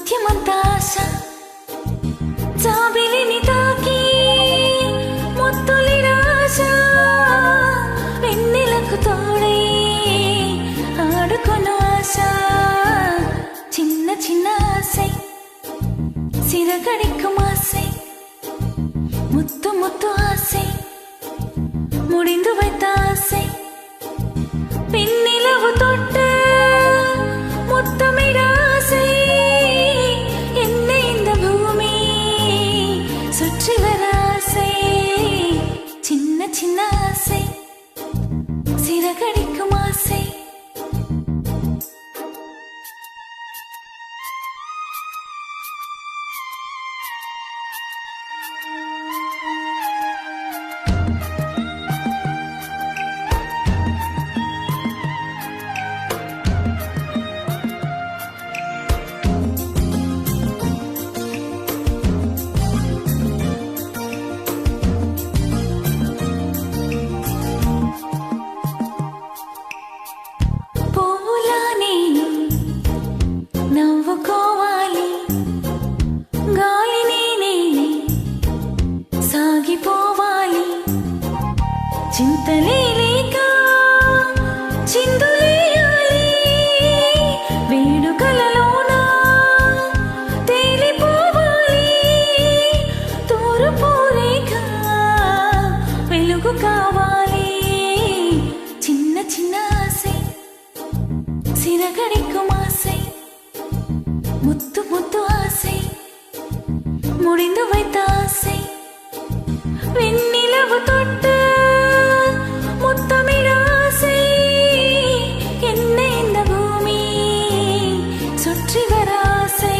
ముత్యమంతాశ జాబిలిని తాకి ముత్తులి రాశ వెన్నెలకు తోడై ఆడుకొను ఆశ చిన్న చిన్న ఆశை சிறகடிக்கும் ஆசை முத்து முத்து ஆசை முடிந்து வைத்த ஆசை பின்னிலவு தொட்டு முத்தமிட ஆசை என்னை இந்த பூமி சுற்றி வர ஆசை சின்ன சின்ன ஆசை சிறகடிக்கும் ஆசை నవ్వుకోవాలి గాలిని నేనే సాగిపోవాలి చింతలే లేక చిందులేయాలి వేడుకలలోన తేలిపోవాలి తూర్పు రేఖ వెలుగు కావాలి చిన్న చిన్న ఆశை சிறகடிக்கும் ஆசை முத்து முத்து ஆசை முடிந்து வைத்த ஆசை வெண்ணிலவு தொட்டு முத்தமிட ஆசை என்னை இந்த பூமி சுற்றி வர ஆசை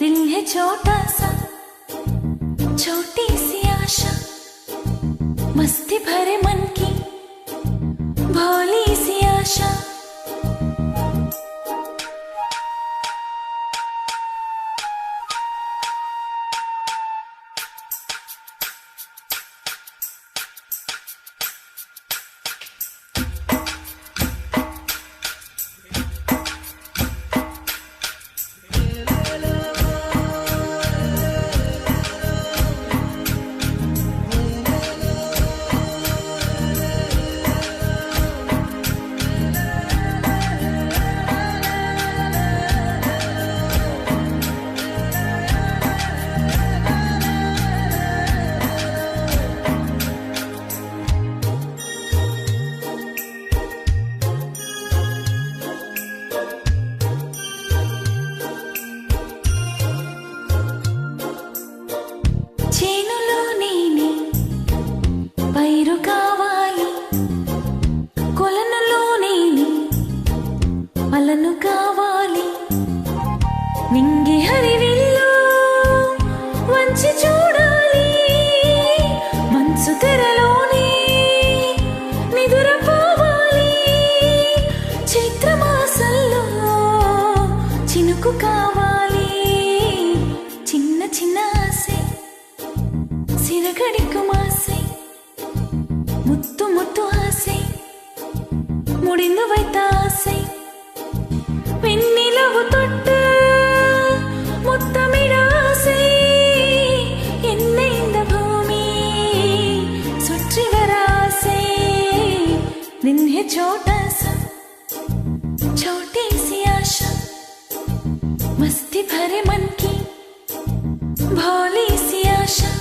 दिल है छोटा सा छोटी सी आशा मस्ती भरे मन की भोली सी आशा పైరు కావాలి కొలనులో నేనే అలను కావాలి నింగి హరివిల్లు వంచి చూడాలి మనసు తెరలోనే నిదురపోవాలి చైత్రమాసంలో చినుకు కావాలి చిన్న చిన్న ఆశை சிறகடிக்கும் ஆசை முத்து முத்து ஆசை முடிந்து வைத்த ஆசை வெண்ணிலவு தொட்டு முத்தமிட ஆசை என்னை இந்த பூமி சுற்றி வர ஆசை दिन है छोटा सा छोटी सी आशा मस्ती भरे मन की भोली सी आशा